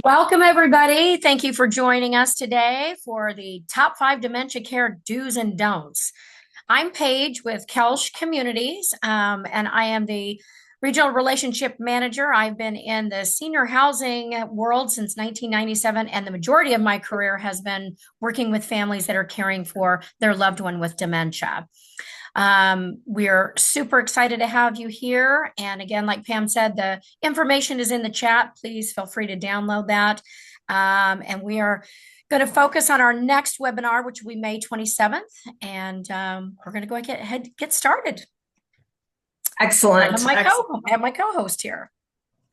Welcome, everybody. Thank you for joining us today for the top 5 dementia care do's and don'ts. I'm Paige with Koelsch Communities, and I am the regional relationship manager. I've been in the senior housing world since 1997, and the majority of my career has been working with families that are caring for their loved one with dementia. We're super excited to have you here. And again, like Pam said, the information is in the chat. Please feel free to download that. And we are going to focus on our next webinar, which will be May 27th. And we're going to go ahead and get started. Excellent. I have my co-host here.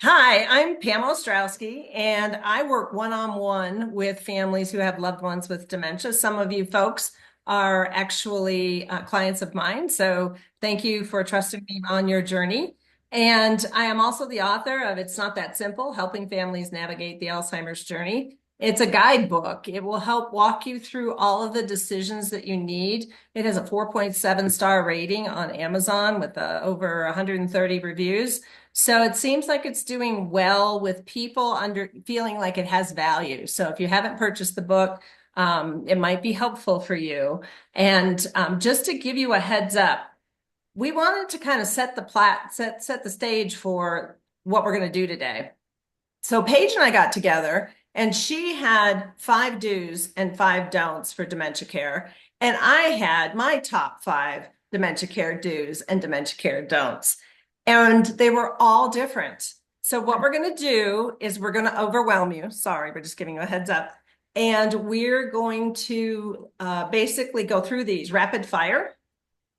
Hi, I'm Pam Ostrowski, and I work one-on-one with families who have loved ones with dementia. Some of you folks are actually clients of mine, so thank you for trusting me on your journey. And I am also the author of It's Not That Simple, Helping Families Navigate the Alzheimer's Journey. It's a guidebook. It will help walk you through all of the decisions that you need. It has a 4.7-star rating on Amazon with over 130 reviews. So it seems like it's doing well with people feeling like it has value. So if you haven't purchased the book, it might be helpful for you. And just to give you a heads up, we wanted to kind of set the stage for what we're going to do today. So Paige and I got together, and she had 5 do's and 5 don'ts for dementia care, and I had my top 5 dementia care do's and dementia care don'ts, and they were all different. So what we're going to do is we're going to overwhelm you. Sorry, we're just giving you a heads up. And we're going to basically go through these rapid fire.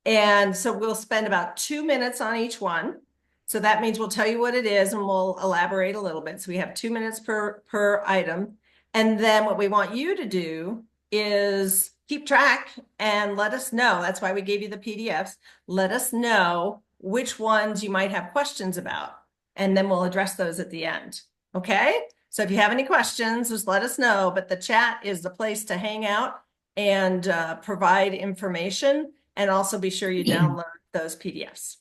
And so we'll spend about 2 minutes on each one. So that means we'll tell you what it is and we'll elaborate a little bit. So we have 2 minutes per item. And then what we want you to do is keep track and let us know. That's why we gave you the PDFs. Let us know which ones you might have questions about. And then we'll address those at the end. Okay? So if you have any questions, just let us know. But the chat is the place to hang out and provide information. And also be sure you download those PDFs.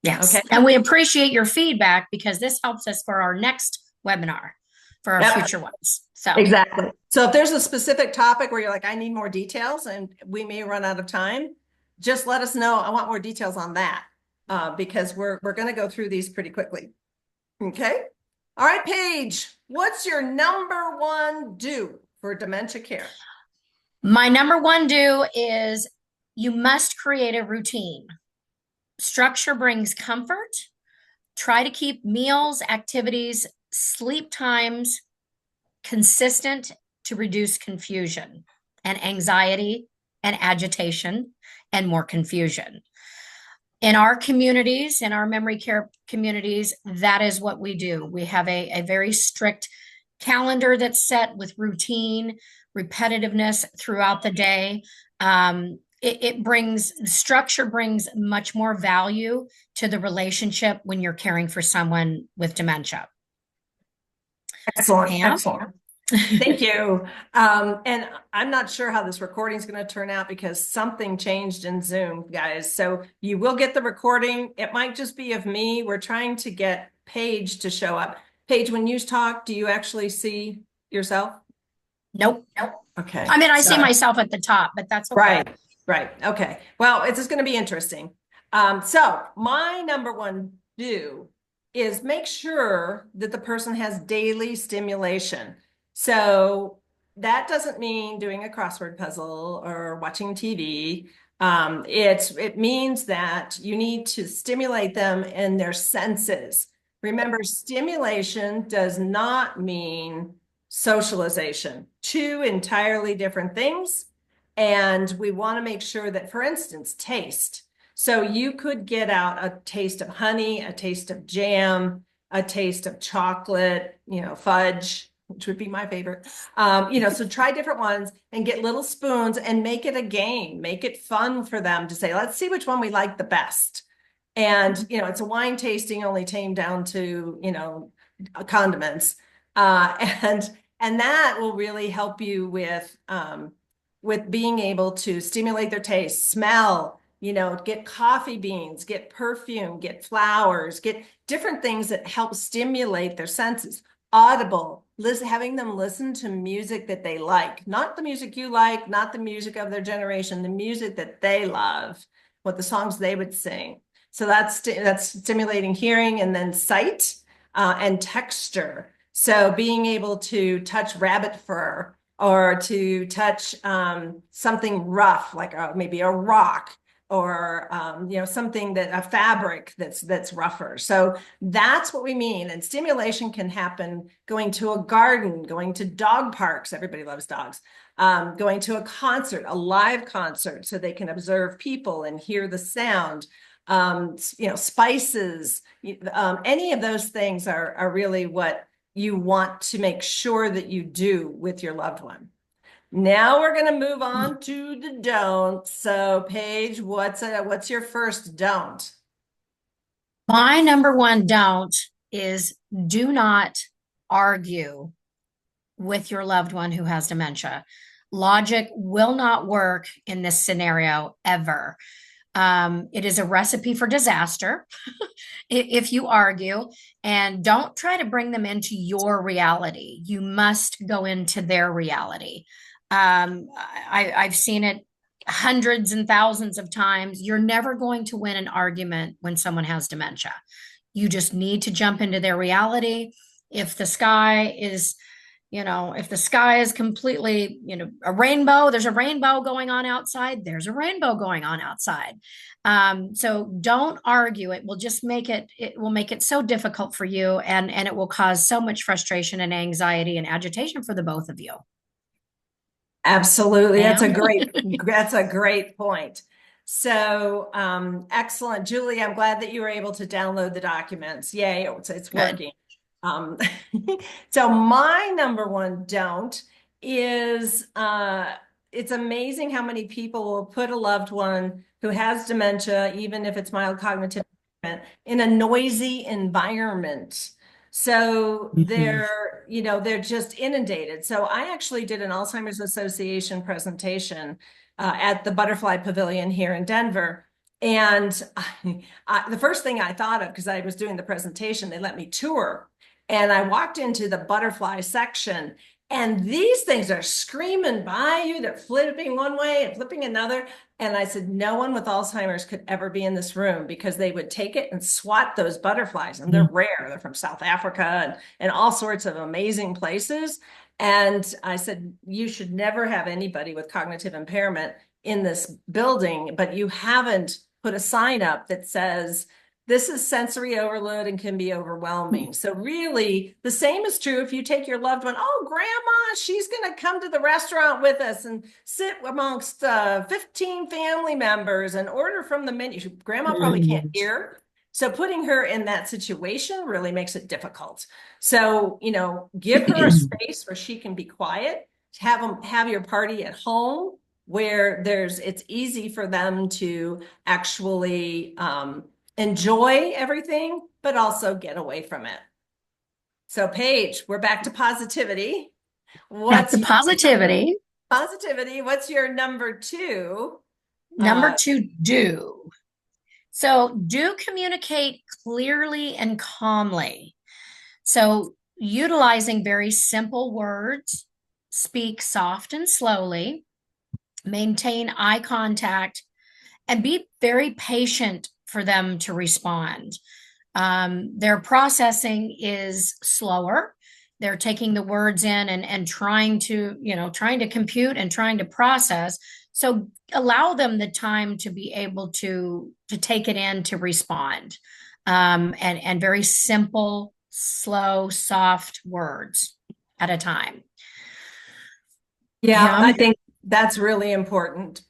Yes. Okay. And we appreciate your feedback because this helps us for our next webinar, for our future ones. So exactly. So if there's a specific topic where you're like, I need more details and we may run out of time, just let us know. I want more details on that because we're going to go through these pretty quickly. Okay. All right, Paige, what's your number 1 do for dementia care? My number 1 do is you must create a routine. Structure brings comfort. Try to keep meals, activities, sleep times consistent to reduce confusion and anxiety and agitation and more confusion. In our communities, in our memory care communities, that is what we do. We have a very strict calendar that's set with routine, repetitiveness throughout the day. Structure brings much more value to the relationship when you're caring for someone with dementia. Excellent. Pam? Excellent. Thank you. And I'm not sure how this recording is going to turn out because something changed in Zoom, guys. So you will get the recording. It might just be of me. We're trying to get Paige to show up. Paige, when you talk, do you actually see yourself? Nope. Okay. I mean, I see myself at the top, but that's okay. Right. Okay. Well, it's just going to be interesting. So my number 1 do is make sure that the person has daily stimulation. So that doesn't mean doing a crossword puzzle or watching TV. It means that you need to stimulate them in their senses. Remember, stimulation does not mean socialization. 2 entirely different things. And we want to make sure that, for instance, taste. So you could get out a taste of honey, a taste of jam, a taste of chocolate, fudge, which would be my favorite. So try different ones and get little spoons and make it a game. Make it fun for them to say, let's see which one we like the best. And, it's a wine tasting only tamed down to, condiments. And that will really help you with being able to stimulate their taste, smell, get coffee beans, get perfume, get flowers, get different things that help stimulate their senses. audible, listen, having them listen to music that they like, not the music you like, not the music of their generation, the music that they love, what the songs they would sing. So that's stimulating hearing, and then sight and texture. So being able to touch rabbit fur or to touch something rough, like maybe a rock, or something that a fabric that's rougher. So that's what we mean. And stimulation can happen going to a garden, going to dog parks. Everybody loves dogs. Going to a concert, a live concert, so they can observe people and hear the sound. Spices, any of those things are really what you want to make sure that you do with your loved one. Now we're going to move on to the don'ts. So, Paige, what's your first don't? My number one don't is do not argue with your loved one who has dementia. Logic will not work in this scenario ever. It is a recipe for disaster if you argue, and don't try to bring them into your reality. You must go into their reality. I've seen it hundreds and thousands of times. You're never going to win an argument when someone has dementia. You just need to jump into their reality. If the sky is if the sky is completely, a rainbow, there's a rainbow going on outside, there's a rainbow going on outside. So don't argue. It will make it so difficult for you, and it will cause so much frustration and anxiety and agitation for the both of you. Absolutely. That's a Ma'am? great point. So, excellent. Julie, I'm glad that you were able to download the documents. Yay, it's Good. working. Um, so my number one don't is it's amazing how many people will put a loved one who has dementia, even if it's mild cognitive impairment, in a noisy environment. So Mhm. they're just inundated. So I actually did an Alzheimer's Association presentation at the Butterfly Pavilion here in Denver. And the first thing I thought of, because I was doing the presentation, they let me tour. And I walked into the butterfly section, and these things are screaming by you. They're flipping one way and flipping another. And I said, no one with Alzheimer's could ever be in this room, because they would take it and swat those butterflies. And they're rare. They're from South Africa and all sorts of amazing places. And I said, you should never have anybody with cognitive impairment in this building, but you haven't put a sign up that says, this is sensory overload and can be overwhelming. So really, the same is true if you take your loved one. Oh, grandma, she's going to come to the restaurant with us and sit amongst 15 family members and order from the menu. Grandma probably can't Mhm. hear. So putting her in that situation really makes it difficult. So, give her a space where she can be quiet. Have your party at home where it's easy for them to actually enjoy everything, but also get away from it. So, Paige, we're back to positivity. Back What's to your positivity. positivity? What's your number two? Number two, do. So do communicate clearly and calmly. So utilizing very simple words, speak soft and slowly, maintain eye contact, and be very patient for them to respond. Their processing is slower. They're taking the words in and trying to compute and trying to process. So allow them the time to be able to take it in, to respond. And very simple, slow, soft words at a time. Yeah, I Pam? think that's really important,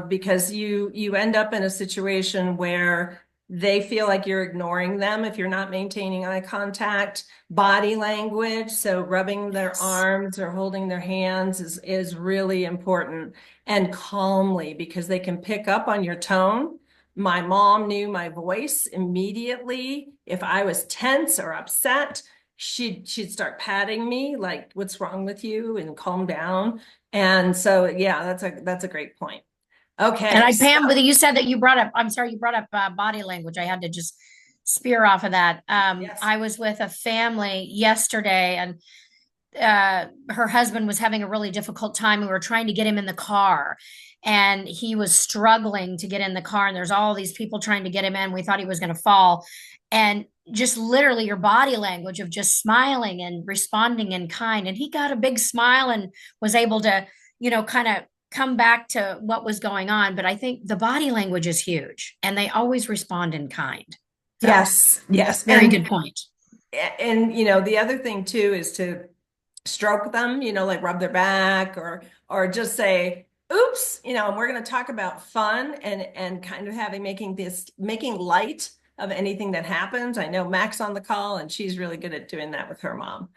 because you end up in a situation where they feel like you're ignoring them if you're not maintaining eye contact, body language. So rubbing their Yes. arms or holding their hands is really important, and calmly, because they can pick up on your tone. My mom knew my voice immediately. If I was tense or upset, she'd start patting me like, what's wrong with you? And calm down. And so, yeah, that's a great point. And Okay, I, so Pam, you said that you brought up, I'm sorry, you brought up body language. I had to just spear off of that. Yes. I was with a family yesterday, and her husband was having a really difficult time. We were trying to get him in the car, and he was struggling to get in the car. And there's all these people trying to get him in. We thought he was going to fall. And just literally your body language of just smiling and responding in kind. And he got a big smile and was able to, kind of come back to what was going on. But I think the body language is huge, and they always respond in kind. So, Yes, yes. very good point. And the other thing too is to stroke them, like rub their back or just say, oops, and we're going to talk about fun and kind of making light of anything that happens. I know Mac's on the call and she's really good at doing that with her mom.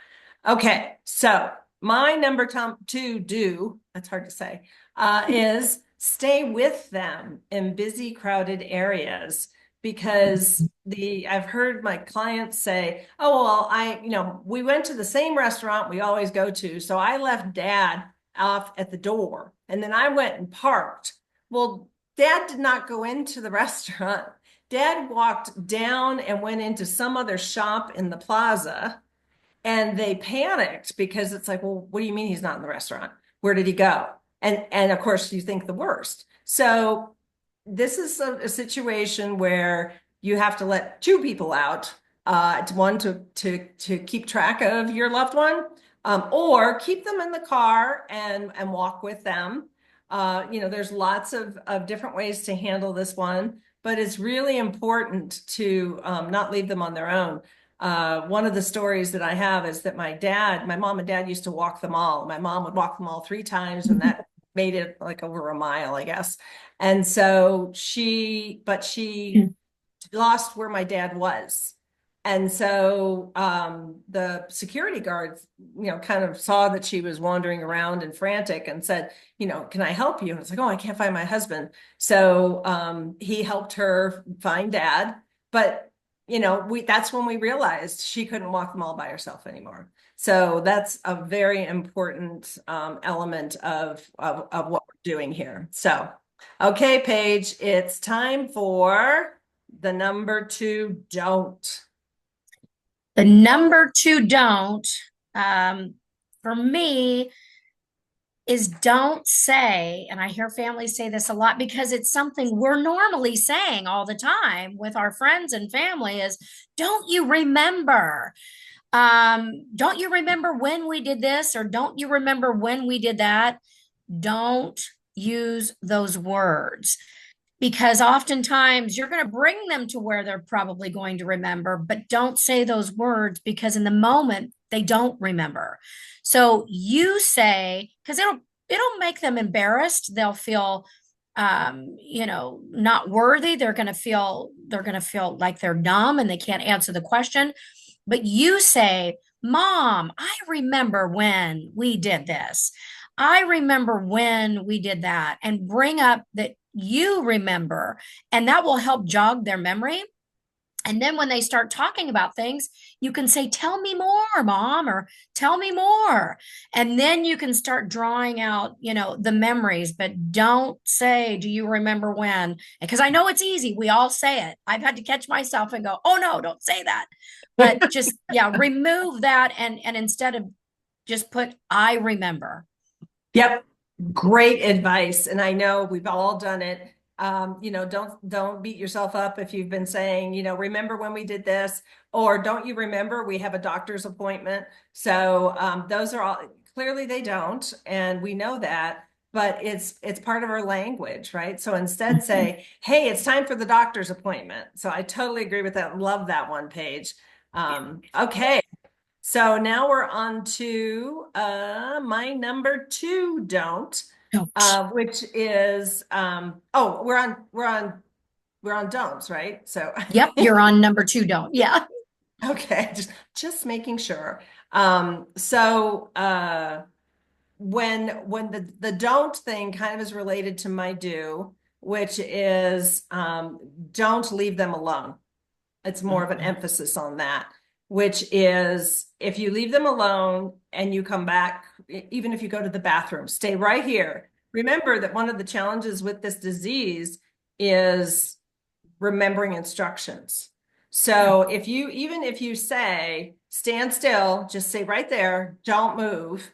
Okay, so my number two do, that's hard to say, is stay with them in busy, crowded areas because I've heard my clients say, oh, well, we went to the same restaurant we always go to. So I left dad off at the door and then I went and parked. Well, dad did not go into the restaurant. Dad walked down and went into some other shop in the plaza and they panicked because it's like, well, what do you mean he's not in the restaurant? Where did he go? And of course you think the worst. So this is a situation where you have to let two people out, one to keep track of your loved one, or keep them in the car and walk with them. There's lots of different ways to handle this one, but it's really important to not leave them on their own. One of the stories that I have is that my mom and dad used to walk them all. My mom would walk them all 3 times, and that made it like over a mile, I guess. And so she lost where my dad was. And so the security guards, kind of saw that she was wandering around and frantic and said, can I help you? And it's like, oh, I can't find my husband. So he helped her find dad. But, that's when we realized she couldn't walk them all by herself anymore. So that's a very important element of what we're doing here. So, okay, Paige, it's time for the number 2 don't. The number 2 don't, for me, is don't say, and I hear families say this a lot because it's something we're normally saying all the time with our friends and family is, don't you remember? Don't you remember when we did this? Or don't you remember when we did that? Don't use those words because oftentimes you're going to bring them to where they're probably going to remember, but don't say those words because in the moment they don't remember. So you say, because it'll make them embarrassed. They'll feel not worthy. They're going to feel like they're dumb and they can't answer the question. But you say, Mom, I remember when we did this. I remember when we did that, and bring up that you remember, and that will help jog their memory. And then when they start talking about things, you can say, Tell me more, Mom, or tell me more. And then you can start drawing out, the memories, but don't say, Do you remember when? Because I know it's easy. We all say it. I've had to catch myself and go, Oh, no, don't say that. But just, yeah, remove that. And instead of just put, I remember. Yep. Great advice. And I know we've all done it. Don't beat yourself up if you've been saying, remember when we did this, or don't you remember we have a doctor's appointment? So those are all clearly they don't, and we know that, but it's part of our language, right? So instead say, hey, it's time for the doctor's appointment. So I totally agree with that. Love that one, Paige. Okay. So now we're on to my number 2 don't. Which is we're on don'ts, right? So Yep, you're on number 2 don't. Yeah. okay, just making sure. So when the don't thing kind of is related to my do, which is don't leave them alone. It's more of an emphasis on that, which is if you leave them alone and you come back, even if you go to the bathroom, stay right here. Remember that one of the challenges with this disease is remembering instructions. Yeah. So even if you say, stand still, just stay right there, don't move,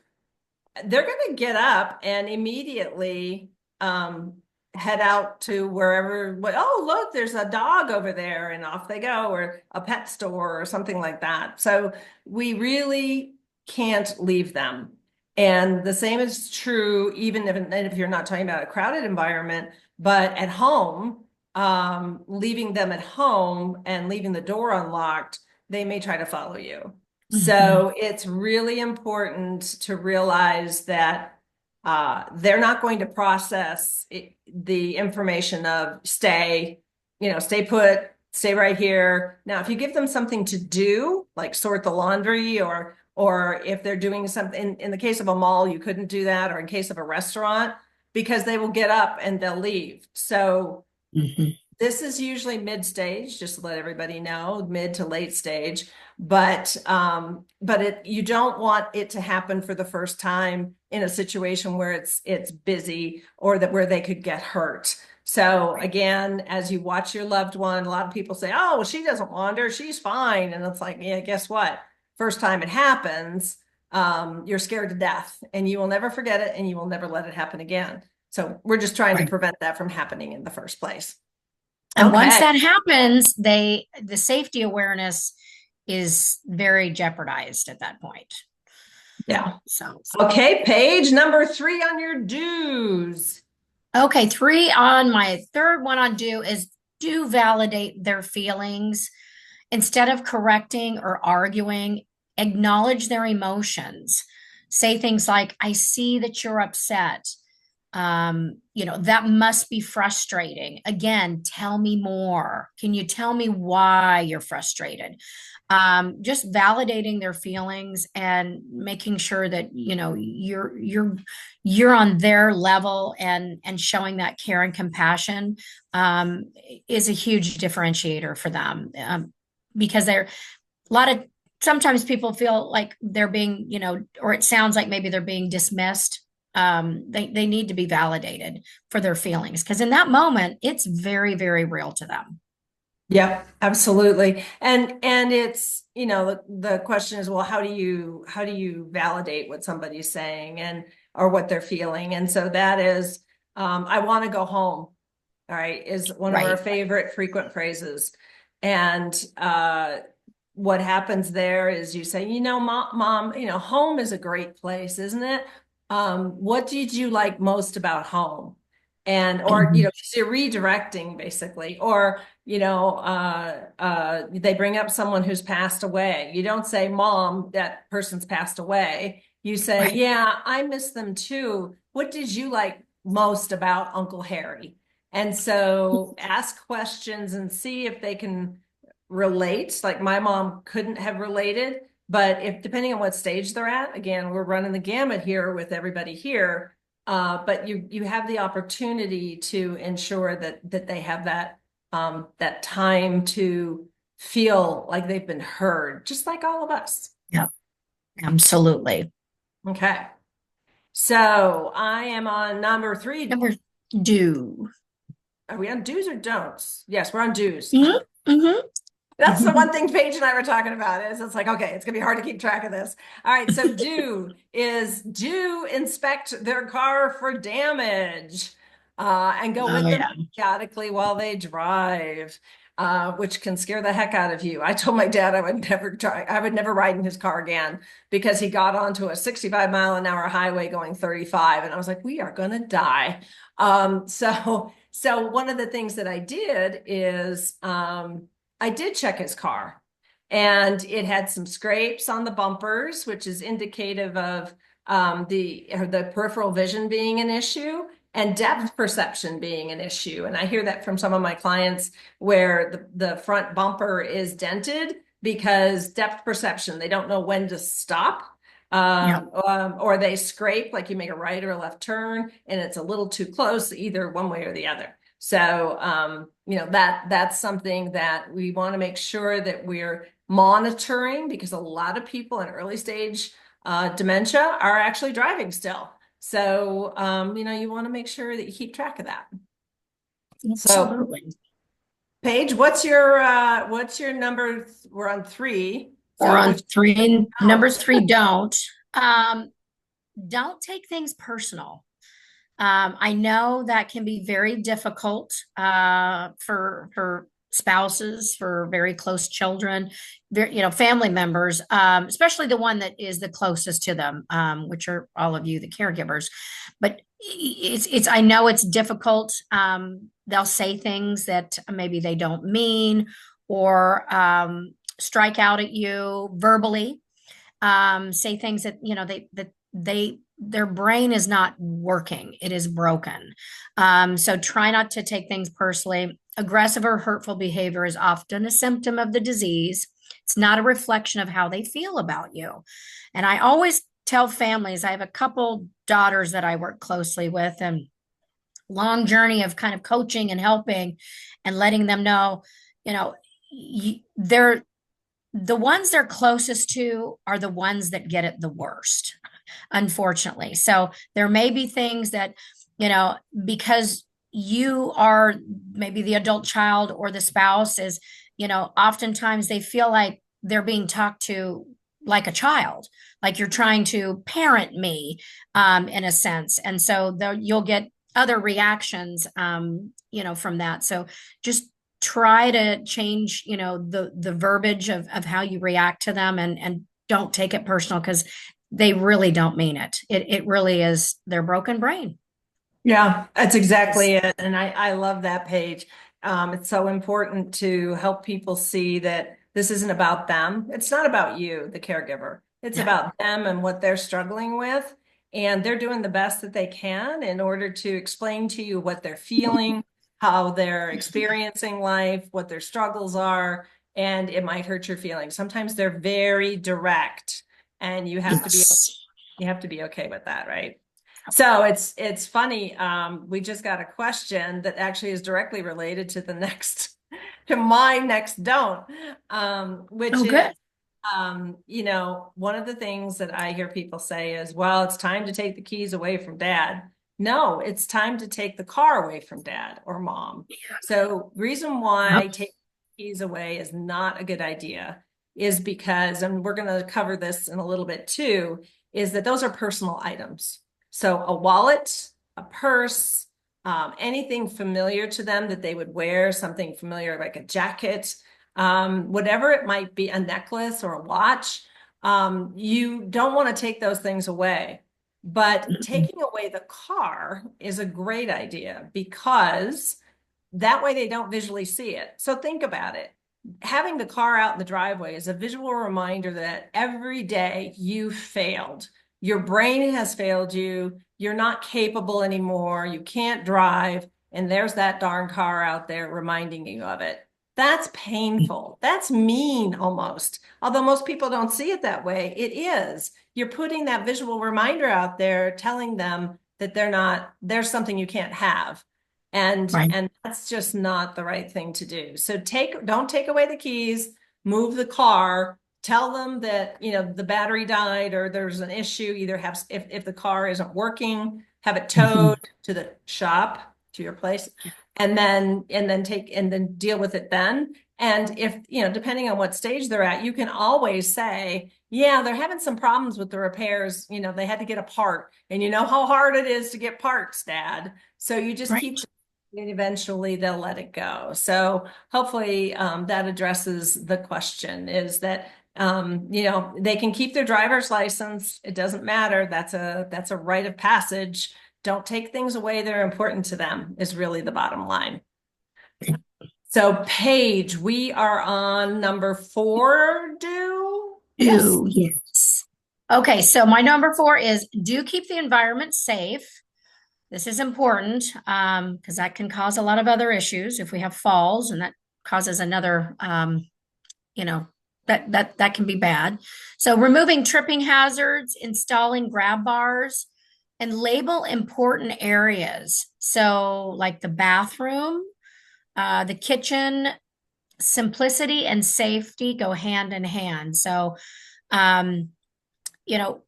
they're going to get up and immediately um, head out to wherever. Oh, look, there's a dog over there, and off they go, or a pet store or something like that. So we really can't leave them. And the same is true even if you're not talking about a crowded environment, but at home, leaving them at home and leaving the door unlocked, they may try to follow you. Mhm. So it's really important to realize that they're not going to process the information of stay put, stay right here. Now, if you give them something to do, like sort the laundry, or if they're doing something, in the case of a mall, you couldn't do that, or in case of a restaurant, because they will get up and they'll leave. So Mhm. this is usually mid stage, just to let everybody know, mid to late stage. But you don't want it to happen for the first time in a situation where it's busy or that where they could get hurt. So Right. again, as you watch your loved one, a lot of people say, "Oh, well, she doesn't wander, she's fine," and it's like, yeah, guess what? First time it happens, you're scared to death, and you will never forget it, and you will never let it happen again. So we're just trying to Right. prevent that from happening in the first place. And once Okay. that happens, the safety awareness is very jeopardized at that point. Yeah. So, Okay, page number 3 on your dues. okay, three on my third one on do is do validate their feelings instead of correcting or arguing, acknowledge their emotions. Say things like, I see that you're upset. That must be frustrating. Again, tell me more. Can you tell me why you're frustrated? Just validating their feelings and making sure that you're on their level and showing that care and compassion um, is a huge differentiator for them because they're a lot of sometimes people feel like they're being or it sounds like maybe they're being dismissed. They need to be validated for their feelings because in that moment it's very, very real to them. Yep, absolutely. And it's, the question is, well, how do you validate what somebody's saying and or what they're feeling? And so that is, I want to go home, all right, is one of our Right. favorite frequent phrases. And what happens there is you say, mom, home is a great place, isn't it? What did you like most about home? And or Mhm. 'cause you're redirecting basically, or they bring up someone who's passed away. You don't say, Mom, that person's passed away. You say, Right. yeah, I miss them too. What did you like most about Uncle Harry? And so ask questions and see if they can relate. Like my mom couldn't have related, but if depending on what stage they're at, again, we're running the gamut here with everybody here. But you have the opportunity to ensure that they have that time to feel like they've been heard, just like all of us. Yep. Absolutely. Okay. So I am on number 3. Number do. Are we on do's or don'ts? Yes, we're on do's. Hmm. Hmm. That's the one thing Paige and I were talking about is it's like, okay, it's gonna be hard to keep track of this. All right, so do inspect their car for damage and go Oh with them yeah. periodically while they drive, which can scare the heck out of you. I told my dad I would never ride in his car again because he got onto a 65-mile-an-hour highway going 35, and I was like, we are gonna die. So one of the things that I did is I did check his car and it had some scrapes on the bumpers, which is indicative of the peripheral vision being an issue and depth perception being an issue. And I hear that from some of my clients where the front bumper is dented because depth perception, they don't know when to stop. Yep. Or they scrape, like you make a right or a left turn, and it's a little too close, either one way or the other. So, that's something that we want to make sure that we're monitoring because a lot of people in early stage dementia are actually driving still. So, you want to make sure that you keep track of that. So, Absolutely. Paige, what's your number? We're on three. Or So on which three, number out? three, um, don't take things personal. I know that can be very difficult for spouses, for very close children, family members, especially the one that is the closest to them, which are all of you, the caregivers. But it's I know it's difficult. They'll say things that maybe they don't mean, or strike out at you verbally, say things that they their brain is not working, it is broken. So try not to take things personally. Aggressive or hurtful behavior is often a symptom of the disease. It's not a reflection of how they feel about you. And I always tell families, I have a couple daughters that I work closely with, and long journey of kind of coaching and helping and letting them know, you know, they're the ones they're closest to are the ones that get it the worst, unfortunately. So there may be things that, because you are maybe the adult child or the spouse is, oftentimes they feel like they're being talked to like a child, like you're trying to parent me, in a sense. And so you'll get other reactions, from that. So just try to change, the verbiage of how you react to them, and don't take it personal, because they really don't mean it. It really is their broken brain. Yeah, that's exactly it. And I love that page. It's so important to help people see that this isn't about them. It's not about you, the caregiver. It's Yeah. about them and what they're struggling with. And they're doing the best that they can in order to explain to you what they're feeling, how they're experiencing life, what their struggles are, and it might hurt your feelings. Sometimes they're very direct, and Yes. you have to be okay with that, right? So it's funny. We just got a question that actually is directly related to the next to my next don't, which Oh, is good. one of the things that I hear people say is, well, it's time to take the keys away from dad. No, it's time to take the car away from dad or mom. So reason why Yep. taking the keys away is not a good idea is because, and we're going to cover this in a little bit too, is that those are personal items. So a wallet, a purse, anything familiar to them that they would wear, something familiar like a jacket, whatever it might be, a necklace or a watch, you don't want to take those things away. But Mm-mm. taking away the car is a great idea because that way they don't visually see it. So think about it. Having the car out in the driveway is a visual reminder that every day you failed. Your brain has failed you. You're not capable anymore. You can't drive. And there's that darn car out there reminding you of it. That's painful. That's mean almost. Although most people don't see it that way, it is. You're putting that visual reminder out there, telling them that there's something you can't have. Right. And that's just not the right thing to do. So don't take away the keys, move the car, tell them that, the battery died or there's an issue, either have, if the car isn't working, have it towed Mhm. to the shop, to your place, and then deal with it then. And if, depending on what stage they're at, you can always say, yeah, they're having some problems with the repairs. They had to get a part, and you know how hard it is to get parts, Dad. So you just keep, Right. and eventually they'll let it go. So hopefully that addresses the question, is that they can keep their driver's license. It doesn't matter. That's a rite of passage. Don't take things away that are important to them is really the bottom line. So Paige, we are on number 4, do? Yes. Ew, yes. Okay, so my number four is do keep the environment safe. This is important, because that can cause a lot of other issues if we have falls, and that causes another, you know, that can be bad. So removing tripping hazards, installing grab bars, and label important areas. So like the bathroom, the kitchen, simplicity and safety go hand in hand. So, um, you know,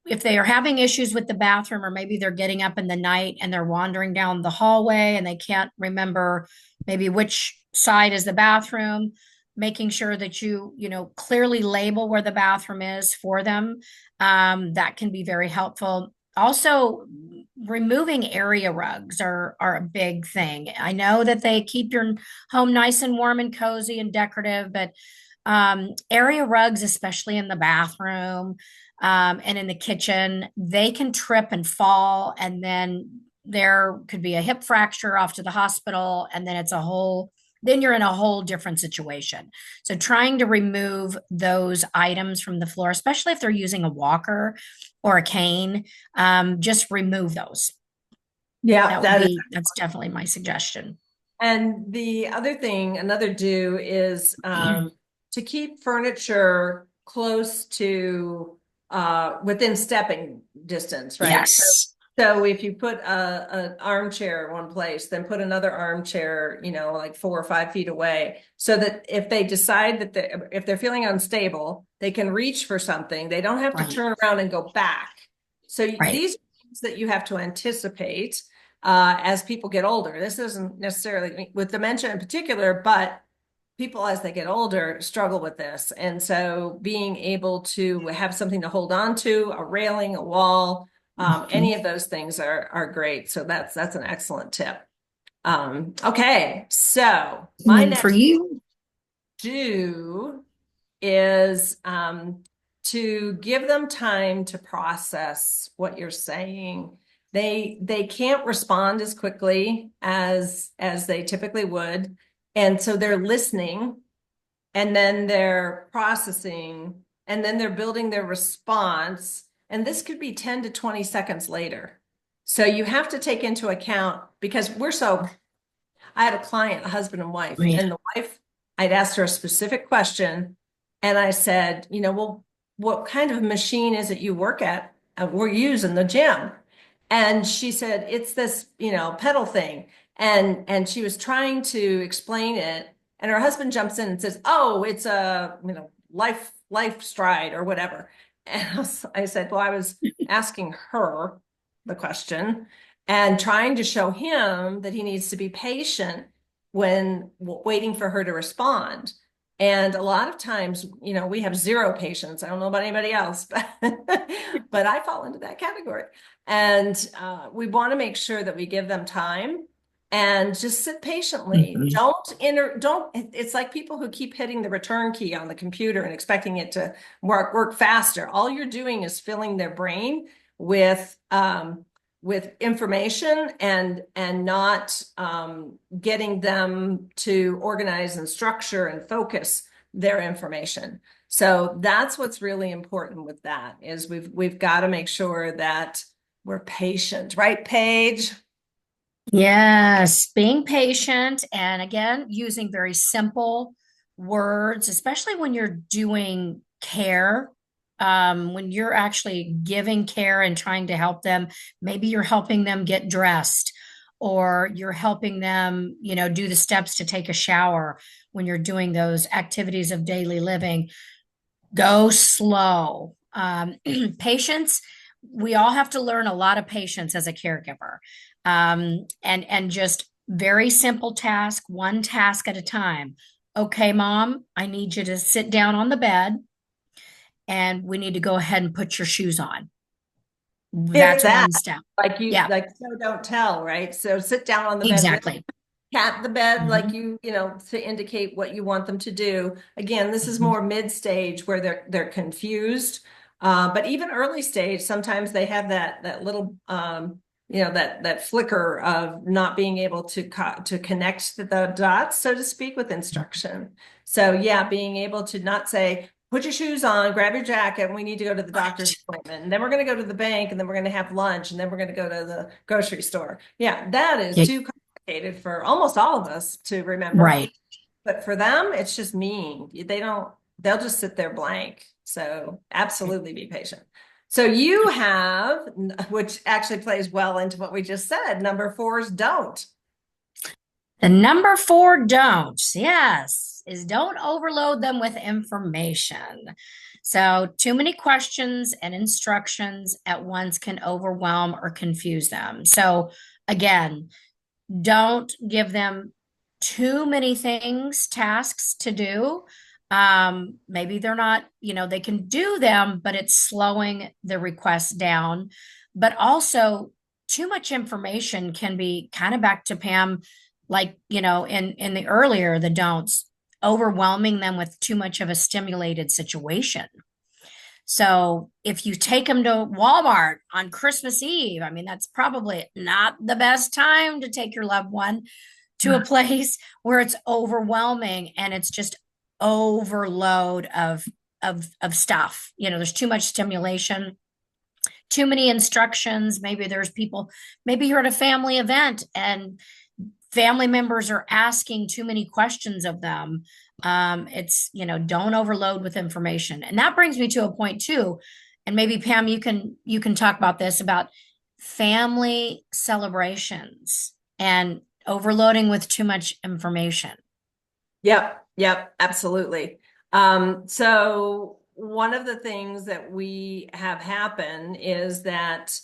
if they are having issues with the bathroom, or maybe they're getting up in the night and they're wandering down the hallway and they can't remember maybe which side is the bathroom, making sure that you clearly label where the bathroom is for them. That can be very helpful. Also, removing area rugs are a big thing. I know that they keep your home nice and warm and cozy and decorative, but area rugs, especially in the bathroom, and in the kitchen, they can trip and fall, and then there could be a hip fracture off to the hospital, and then then you're in a whole different situation. So trying to remove those items from the floor, especially if they're using a walker or a cane, just remove those. Yeah, That's definitely my suggestion. and the other thing, another do is to keep furniture close to within stepping distance, right? Yes. So if you put an armchair in one place, then put another armchair, like 4 or 5 feet away, so that if they decide that if they're feeling unstable, they can reach for something. They don't have to Right. turn around and go back. So Right. these are things that you have to anticipate as people get older. This isn't necessarily with dementia in particular, but people as they get older struggle with this. And so being able to have something to hold on to, a railing, a wall, any of those things are great. So that's an excellent tip. Okay, so And my then for next you, do is to give them time to process what you're saying. They can't respond as quickly as they typically would, and so they're listening, and then they're processing, and then they're building their response, and this could be 10 to 20 seconds later. So you have to take into account, because I had a client, a husband and wife, right. and the wife, I'd asked her a specific question, and I said, well, what kind of machine is it you work at or use in the gym? And she said, it's this, pedal thing. And she was trying to explain it. And her husband jumps in and says, oh, it's a, life stride or whatever. And I said, well, I was asking her the question and trying to show him that he needs to be patient when waiting for her to respond. And a lot of times, we have zero patience. I don't know about anybody else, but but I fall into that category. And we want to make sure that we give them time and just sit patiently. Mhm. Don't, it's like people who keep hitting the return key on the computer and expecting it to work faster. All you're doing is filling their brain with information and not getting them to organize and structure and focus their information. So that's what's really important with that, is we've got to make sure that we're patient, right, Paige? Yes, being patient and again, using very simple words, especially when you're doing care, when you're actually giving care and trying to help them. Maybe you're helping them get dressed, or you're helping them, do the steps to take a shower when you're doing those activities of daily living. Go slow. Patience, we all have to learn a lot of patience as a caregiver. And just very simple task, one task at a time. Okay, mom, I need you to sit down on the bed and we need to go ahead and put your shoes on. Hear That's that? one step. Like Yeah, show, don't tell, right? So sit down on the bed with exactly. cat the bed, like Mhm. to indicate what you want them to do. Again, this is Mhm. more mid stage where they're confused. But even early stage, sometimes they have that little that flicker of not being able to connect the dots, so to speak, with instruction. So yeah, being able to not say, put your shoes on, grab your jacket, and we need to go to the doctor's Right. appointment. And then we're going to go to the bank, and then we're going to have lunch, and then we're going to go to the grocery store. Yeah, that is Yeah, too complicated for almost all of us to remember. right. But for them, it's just mean. They'll just sit there blank. So absolutely be patient. So you have, which actually plays well into what we just said, number 4 is don't. The number four don'ts, yes, is don't overload them with information. So, too many questions and instructions at once can overwhelm or confuse them. So, again, don't give them too many things, tasks to do. Maybe they're not, they can do them, but it's slowing the request down. But also, too much information can be kind of back to Pam, like, in the earlier, the don'ts, overwhelming them with too much of a stimulated situation. So if you take them to Walmart on Christmas Eve, I mean, that's probably not the best time to take your loved one to a place where it's overwhelming and it's just overload of stuff. There's too much stimulation, too many instructions. Maybe there's people, maybe you're at a family event and family members are asking too many questions of them. It's, don't overload with information. And that brings me to a point too. And maybe Pam, you can talk about this, about family celebrations and overloading with too much information. Yep, absolutely. So one of the things that we have happen is that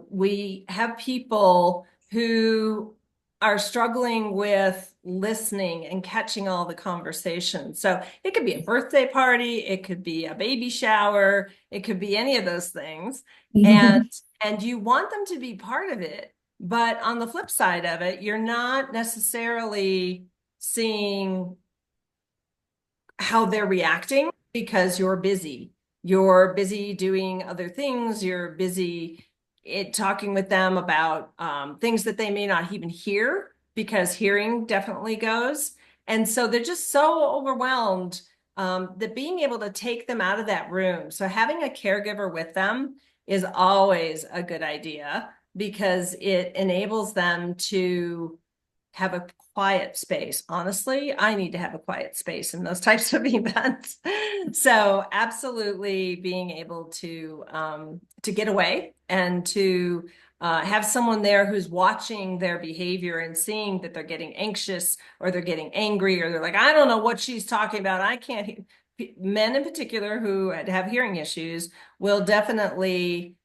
we have people who are struggling with listening and catching all the conversation. So it could be a birthday party, it could be a baby shower, it could be any of those things. And you want them to be part of it. But on the flip side of it, you're not necessarily seeing how they're reacting because you're busy. You're busy doing other things. You're busy talking with them about things that they may not even hear, because hearing definitely goes. And so they're just so overwhelmed that being able to take them out of that room. So having a caregiver with them is always a good idea, because it enables them to have a quiet space. Honestly, I need to have a quiet space in those types of events. So absolutely being able to get away and to have someone there who's watching their behavior and seeing that they're getting anxious or they're getting angry or they're like, I don't know what she's talking about. I can't hear. Men in particular who have hearing issues will definitely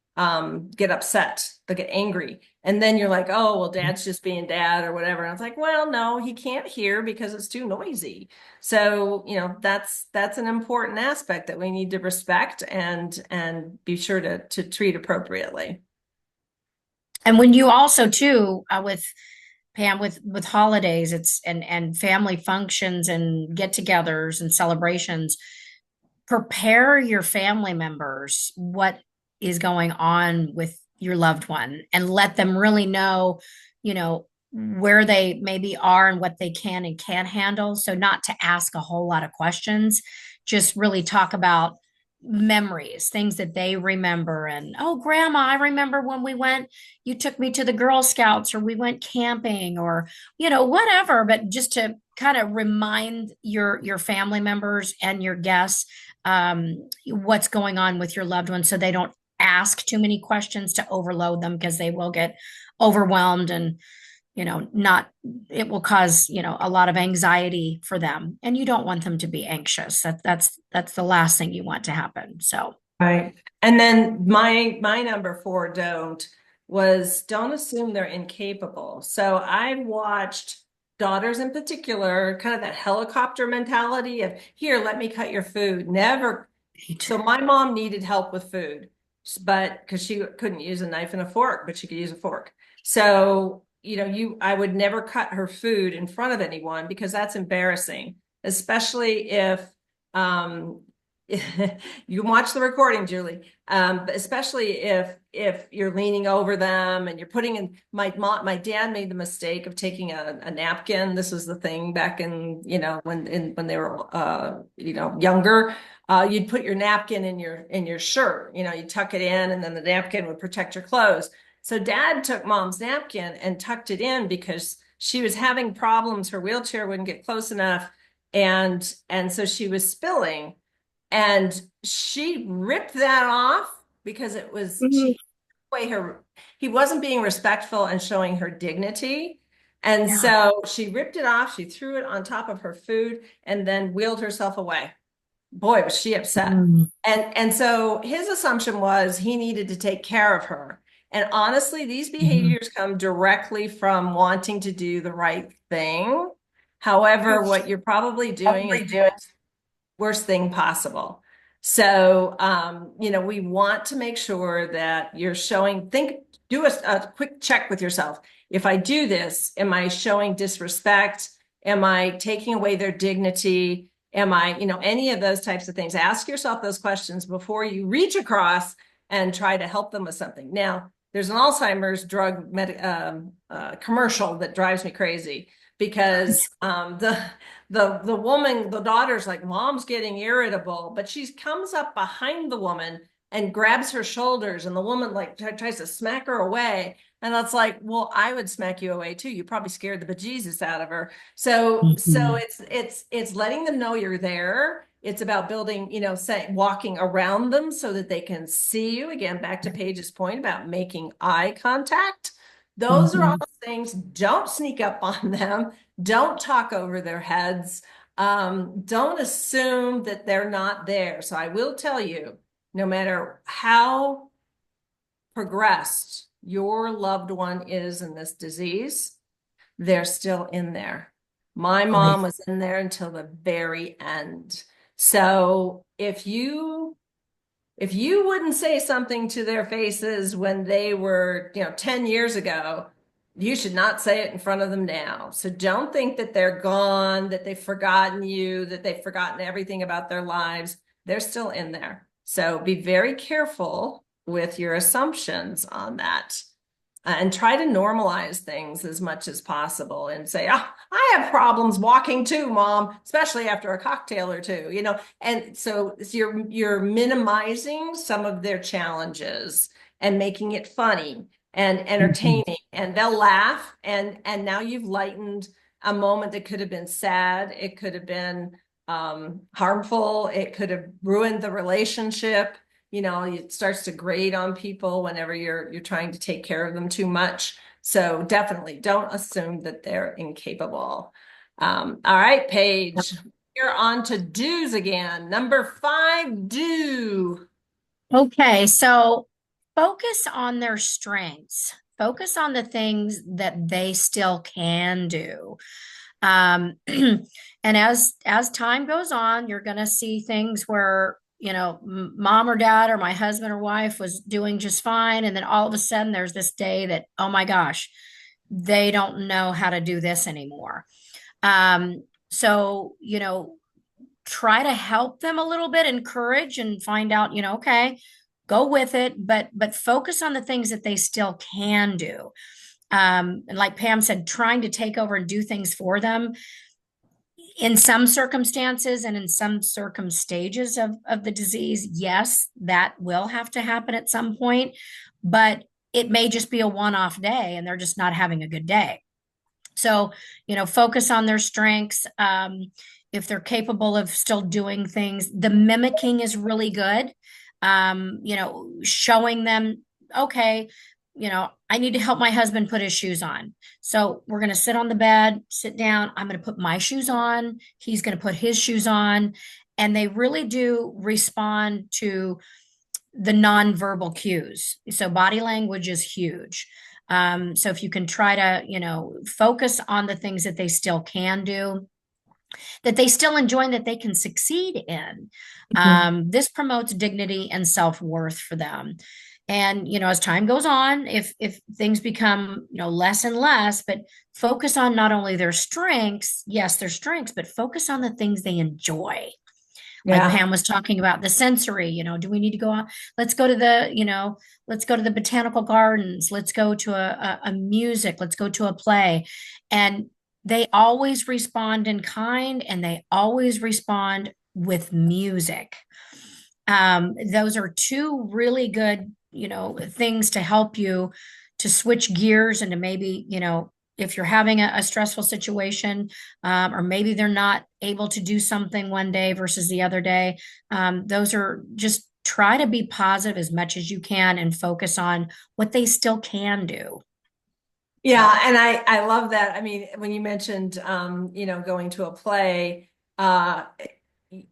get upset. They'll get angry. And then you're like, oh, well, dad's just being dad or whatever. And I was like, well, no, he can't hear because it's too noisy. So, that's an important aspect that we need to respect and be sure to treat appropriately. And when you also too, with Pam, with holidays, it's and family functions and get-togethers and celebrations, prepare your family members what is going on with your loved one and let them really know, where they maybe are and what they can and can't handle. So not to ask a whole lot of questions, just really talk about memories, things that they remember. And, oh, grandma, I remember when you took me to the Girl Scouts, or we went camping, or, whatever. But just to kind of remind your family members and your guests what's going on with your loved one, so they don't ask too many questions to overload them, because they will get overwhelmed and not it will cause a lot of anxiety for them, and you don't want them to be anxious. That's the last thing you want to happen. So Right. And then my number 4 don't assume they're incapable. So I've watched daughters in particular, kind of that helicopter mentality of, here, let me cut your food. Never. So my mom needed help with food, but because she couldn't use a knife and a fork, but she could use a fork. So, I would never cut her food in front of anyone, because that's embarrassing, especially if you can watch the recording, Julie. But especially if you're leaning over them and you're putting in. My dad made the mistake of taking a napkin. This was the thing back in when they were younger. You'd put your napkin in your shirt. You tuck it in, and then the napkin would protect your clothes. So Dad took Mom's napkin and tucked it in because she was having problems. Her wheelchair wouldn't get close enough, and so she was spilling. And she ripped that off because it was he wasn't being respectful and showing her dignity. And yeah. so she ripped it off, she threw it on top of her food, and then wheeled herself away. boy, was she upset. Mm. And so his assumption was he needed to take care of her. And honestly, these Mhm. behaviors come directly from wanting to do the right thing. However, what you're probably doing is worst thing possible. So, we want to make sure that you're showing, do a quick check with yourself. If I do this, am I showing disrespect? Am I taking away their dignity? Am I, any of those types of things? Ask yourself those questions before you reach across and try to help them with something. Now, there's an Alzheimer's drug commercial that drives me crazy because the woman, the daughter's like, mom's getting irritable, but she comes up behind the woman and grabs her shoulders, and the woman like tries to smack her away. And that's like, well, I would smack you away too. You probably scared the bejesus out of her. So Mhm. it's letting them know you're there. It's about building, walking around them so that they can see you. Again, back to Paige's point about making eye contact. Those are all Mhm. things. Don't sneak up on them. Don't talk over their heads. Don't assume that they're not there. So I will tell you, no matter how progressed your loved one is in this disease, they're still in there. My Right. mom was in there until the very end. So if you wouldn't say something to their faces when they were, 10 years ago, you should not say it in front of them now. So don't think that they're gone, that they've forgotten you, that they've forgotten everything about their lives. They're still in there. So be very careful with your assumptions on that, and try to normalize things as much as possible and say, oh, I have problems walking too, mom, especially after a cocktail or two, and so you're minimizing some of their challenges and making it funny and Mhm. entertaining, and they'll laugh, and now you've lightened a moment that could have been sad. It could have been harmful. It could have ruined the relationship. It starts to grate on people whenever you're trying to take care of them too much. So definitely don't assume that they're incapable. All right, Paige, you're on to do's again. Number 5, do. Okay, so focus on their strengths. Focus on the things that they still can do. And as time goes on, you're going to see things where, mom or dad or my husband or wife was doing just fine, and then all of a sudden there's this day that, oh my gosh, they don't know how to do this anymore. So, try to help them a little bit, encourage and find out, okay, go with it, but focus on the things that they still can do. And like Pam said, trying to take over and do things for them in some circumstances and in some stages of the disease, yes, that will have to happen at some point, but it may just be a one-off day and they're just not having a good day. So, focus on their strengths. If they're capable of still doing things, the mimicking is really good. Showing them, okay, I need to help my husband put his shoes on. So we're going to sit on the bed, sit down. I'm going to put my shoes on. He's going to put his shoes on. And they really do respond to the nonverbal cues. So body language is huge. So if you can try to, focus on the things that they still can do, that they still enjoy, and that they can succeed in, this promotes dignity and self-worth for them. And as time goes on, if things become less and less, but focus on not only their strengths, yes, their strengths, but focus on the things they enjoy, like Yeah. Pam was talking about the sensory, do we need to go out? Let's go to let's go to the botanical gardens. Let's go to a music. Let's go to a play. And they always respond in kind, and they always respond with music. Those are two really good, things to help you to switch gears and to maybe, if you're having a stressful situation, or maybe they're not able to do something one day versus the other day, those are just try to be positive as much as you can and focus on what they still can do. Yeah, and I love that. I mean, when you mentioned going to a play,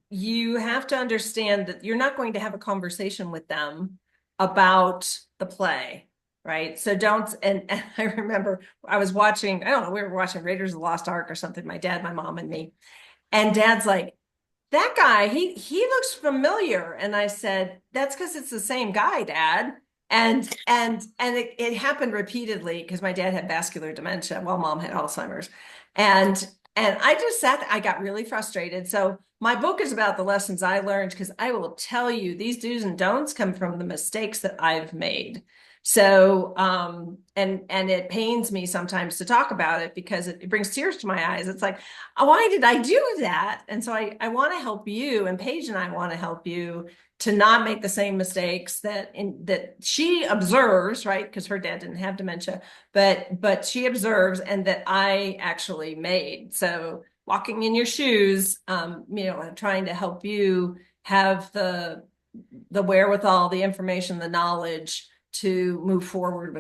you have to understand that you're not going to have a conversation with them about the play, right? So don't, and I remember I was watching, I don't know, we were watching Raiders of the Lost Ark or something, my dad, my mom, and me. And dad's like, that guy, he looks familiar. And I said, that's because it's the same guy, Dad. And it happened repeatedly because my dad had vascular dementia while mom had Alzheimer's. And I just sat, I got really frustrated. So my book is about the lessons I learned because I will tell you these do's and don'ts come from the mistakes that I've made. So, and it pains me sometimes to talk about it because it brings tears to my eyes. It's like, oh, why did I do that? And so I want to help you, and Paige and I want to help you to not make the same mistakes that she observes, right? Because her dad didn't have dementia, but she observes and that I actually made. So walking in your shoes, I'm trying to help you have the wherewithal, the information, the knowledge to move forward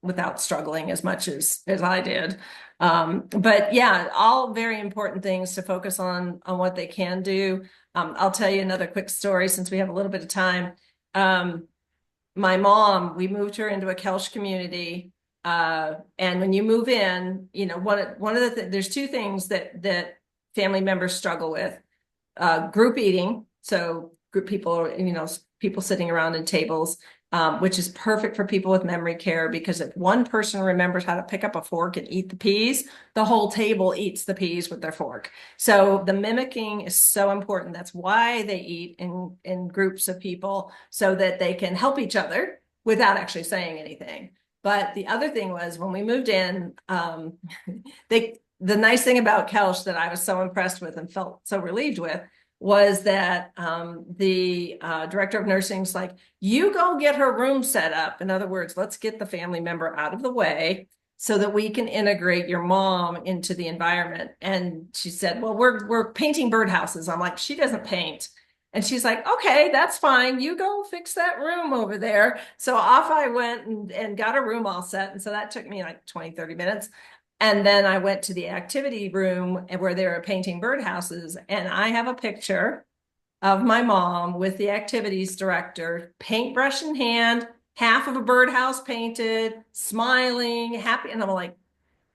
without struggling as much as I did. But yeah, all very important things to focus on what they can do. I'll tell you another quick story since we have a little bit of time. My mom, we moved her into a Koelsch community. And when you move in, one of the there's two things that family members struggle with. Group eating. So group people, people sitting around at tables, which is perfect for people with memory care, because if one person remembers how to pick up a fork and eat the peas, the whole table eats the peas with their fork. So the mimicking is so important. That's why they eat in groups of people, so that they can help each other without actually saying anything. But the other thing was when we moved in, the nice thing about Koelsch that I was so impressed with and felt so relieved with was that the director of nursing's like, you go get her room set up. In other words, let's get the family member out of the way so that we can integrate your mom into the environment. And she said, well, we're painting birdhouses. I'm like, she doesn't paint. And she's like, okay, that's fine. You go fix that room over there. So off I went and got a room all set. And so that took me like 20, 30 minutes. And then I went to the activity room where they were painting birdhouses. And I have a picture of my mom with the activities director, paintbrush in hand, half of a birdhouse painted, smiling, happy. And I'm like,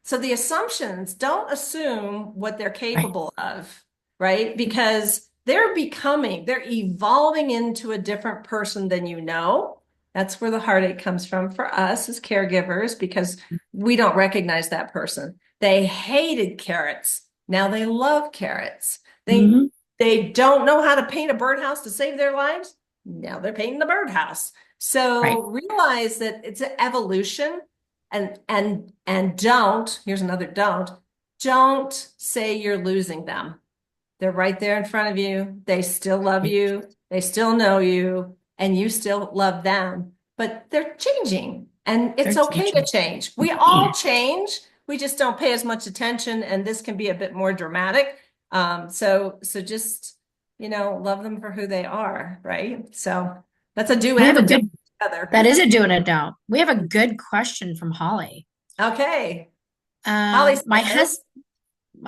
so the assumptions, don't assume what they're capable of, right? Because they're evolving into a different person than you know. That's where the heartache comes from for us as caregivers, because we don't recognize that person. They hated carrots. Now they love carrots. They don't know how to paint a birdhouse to save their lives. Now they're painting the birdhouse. So realize that it's an evolution, and here's another don't say you're losing them. They're right there in front of you. They still love you. They still know you, and you still love them, but they're changing, and it's okay to change. We all change. We just don't pay as much attention, and this can be a bit more dramatic. So just, love them for who they are, right? So that's a do and a don't together. That is a do and a don't. We have a good question from Holly. Okay. Holly, my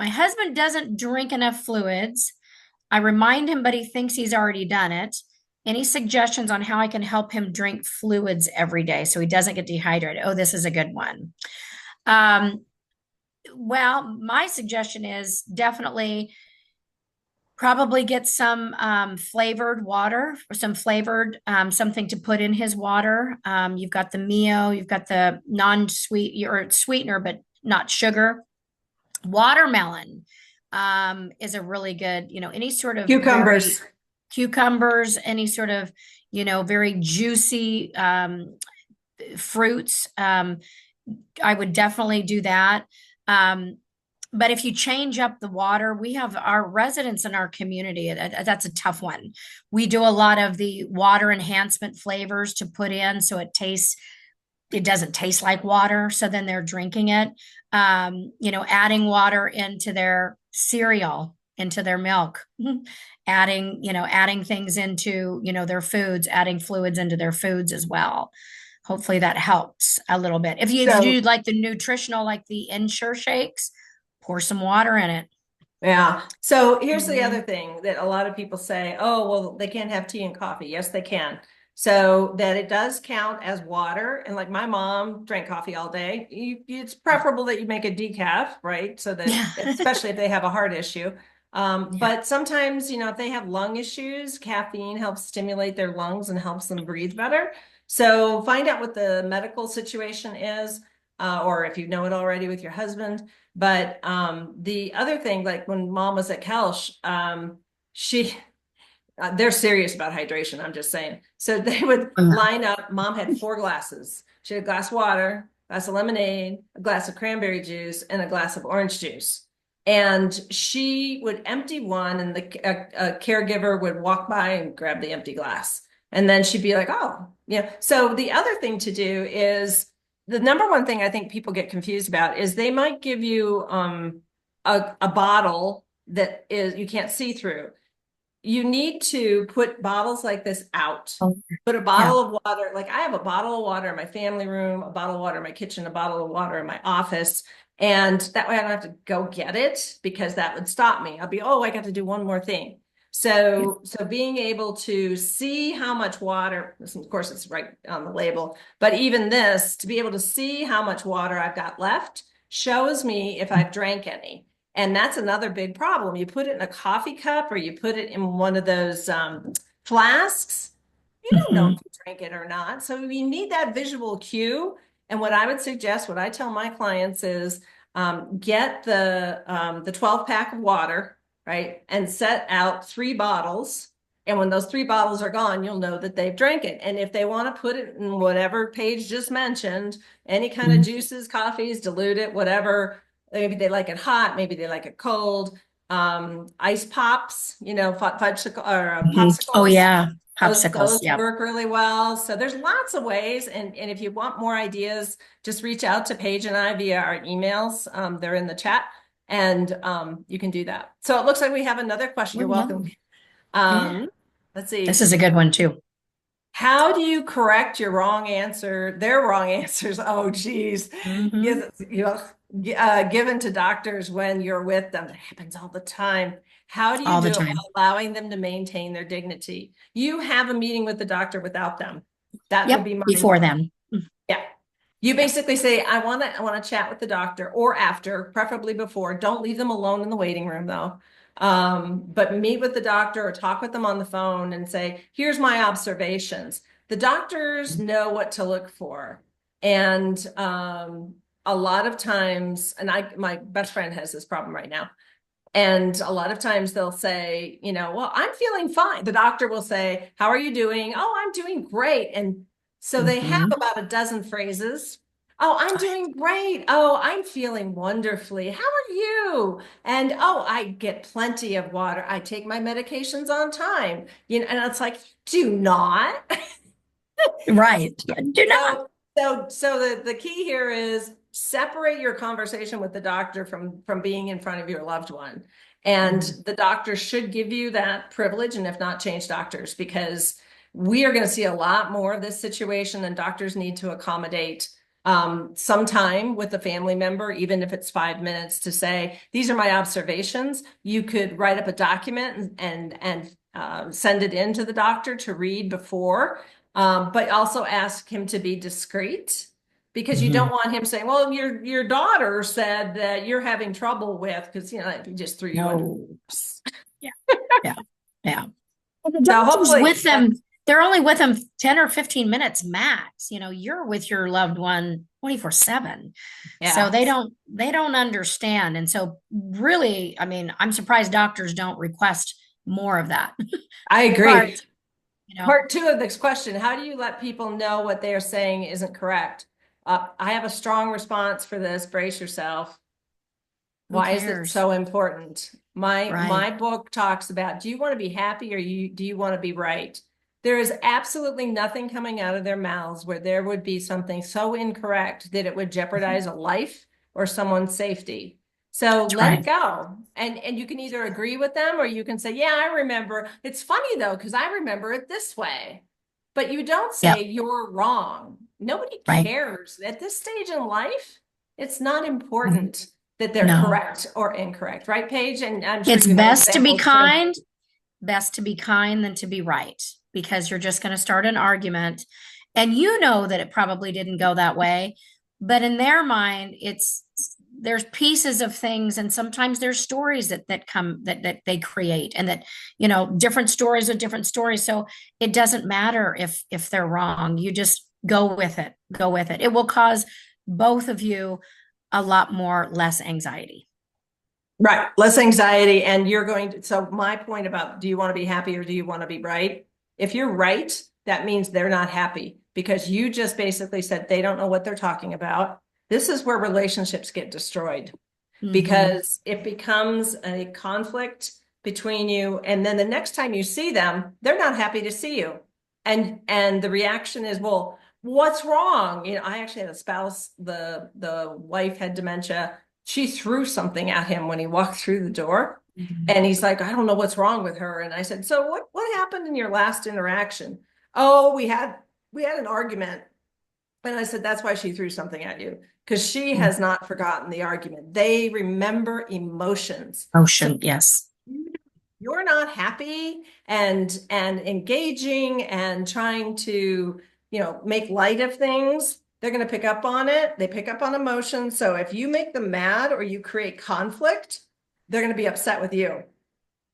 husband doesn't drink enough fluids. I remind him, but he thinks he's already done it. Any suggestions on how I can help him drink fluids every day so he doesn't get dehydrated? Oh, this is a good one. Well, my suggestion is definitely probably get some flavored water, or some flavored something to put in his water. You've got the Mio, you've got the non-sweet or sweetener, but not sugar. Watermelon is a really good, any sort of cucumbers, any sort of, very juicy fruits. I would definitely do that. But if you change up the water, we have our residents in our community. That's a tough one. We do a lot of the water enhancement flavors to put in so it doesn't taste like water. So then they're drinking it. Adding water into their cereal, into their milk, adding things into, their foods, adding fluids into their foods as well. Hopefully that helps a little bit. If you do like the nutritional, like the Ensure shakes, pour some water in it. Yeah. So here's the other Mhm. thing that a lot of people say, oh, well, they can't have tea and coffee. Yes, they can. So that it does count as water. And like my mom drank coffee all day. It's preferable that you make a decaf, right? So that, Yeah. especially if they have a heart issue. Yeah. But sometimes, if they have lung issues, caffeine helps stimulate their lungs and helps them breathe better. So find out what the medical situation is, or if you know it already with your husband. But the other thing, like when mom was at Koelsch, she they're serious about hydration. I'm just saying. So they would Yeah. line up. Mom had 4 glasses. She had a glass of water, a glass of lemonade, a glass of cranberry juice, and a glass of orange juice. And she would empty one, and a caregiver would walk by and grab the empty glass. And then she'd be like, "Oh, yeah." So the other thing to do is the number one thing I think people get confused about is they might give you a bottle that is you can't see through. You need to put bottles like this out. Oh, Put a yeah. bottle of water. Like I have a bottle of water in my family room, a bottle of water in my kitchen, a bottle of water in my office. And that way I don't have to go get it because that would stop me. I'll be, oh, I got to do one more thing. Yeah. So being able to see how much water, of course, it's right on the label, but even this, to be able to see how much water I've got left shows me if I've drank any. And that's another big problem. You put it in a coffee cup or you put it in one of those flasks, you don't know if Mhm. you drank it or not. So you need that visual cue. And what I would suggest, what I tell my clients is get the 12 pack of water, right? And set out 3 bottles. And when those 3 bottles are gone, you'll know that they've drank it. And if they want to put it in whatever Paige just mentioned, any kind of Mhm. juices, coffees, dilute it, whatever. Maybe they like it hot, maybe they like it cold. Ice pops, fudge or Mhm. Oh, popsicles. yeah. Those Popsicles. Yeah. work really well. So there's lots of ways. And if you want more ideas, just reach out to Paige and I via our emails. They're in the chat and you can do that. So it looks like we have another question. Oh, You're yeah. welcome. Yeah. Let's This see. is a good one too. How do you correct your wrong answer, their wrong answers? Oh, geez. Hmm. Give, given to doctors when you're with them. That happens all the time. How do you All the do it time. while allowing them to maintain their dignity? You have a meeting with the doctor without them. That would Yep. be my, Before then. yeah. You Yeah. basically say, I want to chat with the doctor or after, preferably before. Don't leave them alone in the waiting room though. But meet with the doctor or talk with them on the phone and say, here's my observations. The doctors know what to look for. And a lot of times, and my best friend has this problem right now. And a lot of times they'll say, well, I'm feeling fine. The doctor will say, how are you doing? Oh, I'm doing great. And so they have Hmm. about a dozen phrases. Oh, I'm doing great. Oh, I'm feeling wonderfully. How are you? And oh, I get plenty of water. I take my medications on time. And it's like, do not. Right. Do not. So the key here is separate your conversation with the doctor from being in front of your loved one. And Mhm. the doctor should give you that privilege, and if not, change doctors because we are going to see a lot more of this situation, and doctors need to accommodate some time with a family member, even if it's 5 minutes, to say, these are my observations. You could write up a document and send it in to the doctor to read before. But also ask him to be discreet because you don't Mhm. want him saying, well, your daughter said that you're having trouble with, because he just threw you under the No. bus. Yeah. Yeah. Yeah. And the So doctor's hopefully, with them. They're only with them 10 or 15 minutes max. You're with your loved one 24/7. So yeah, they don't understand. And so really, I mean, I'm surprised doctors don't request more of that. I agree. But, you know, Part two of this question, how do you let people know what they are saying isn't correct? I have a strong response for this. Brace yourself. who Why is it cares? so important? My Right. book talks about, do you want to be happy or do you want to be right? There is absolutely nothing coming out of their mouths where there would be something so incorrect that it would jeopardize a life or someone's safety. So That's let it right. go. And you can either agree with them or you can say, yeah, I remember. It's funny though, because I remember it this way. But you don't say Yep. you're wrong. Nobody Right. cares. At this stage in life, it's not Mhm. important. that they're No, correct or incorrect, right, Paige? And I'm sure it's you have best to be examples too. kind, best to be kind than to be right, because you're just going to start an argument. And you know that it probably didn't go that way. But in their mind, there's pieces of things, and sometimes there's stories that come that they create, and that, different stories are different stories. So it doesn't matter if they're wrong. You just go with it. Go with it. It will cause both of you a lot more less anxiety. Right. Less anxiety. And you're going to, so my point about do you want to be happy or do you want to be right? If you're right, that means they're not happy because you just basically said they don't know what they're talking about. This is where relationships get destroyed Mm-hmm. because it becomes a conflict between you. And then the next time you see them, they're not happy to see you. And the reaction is, well, what's wrong? I actually had a spouse, the wife had dementia. She threw something at him when he walked through the door. And he's like, I don't know what's wrong with her. And I said, so what happened in your last interaction? Oh, we had an argument. And I said, that's why she threw something at you, because she has not forgotten the argument. They remember emotions. So Ocean, yes. you're not happy and engaging and trying to, make light of things, they're going to pick up on it. They pick up on emotions. So if you make them mad or you create conflict, they're going to be upset with you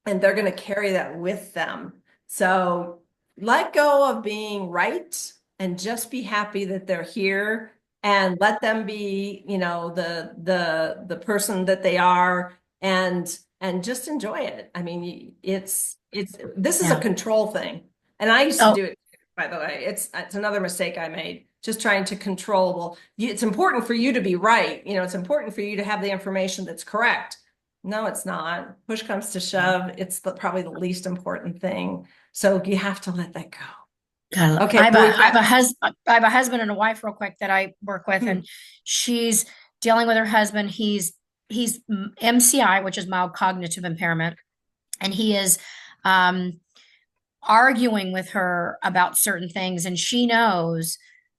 and they're going to carry that with them. So let go of being right and just be happy that they're here and let them be, the person that they are and just enjoy it. I mean, it's this is a Yeah. control thing. And I used to Oh, do it, by the way. It's another mistake I made, just trying to control. Well, it's important for you to be right. It's important for you to have the information that's correct. No, it's not. Push comes to shove. It's probably the least important thing. So you have to let that go. God, Okay, so we've got I have a husband and a wife real quick that I work with, and she's dealing with her husband. He's MCI, which is mild cognitive impairment, and he is um arguing with her about certain things, and she knows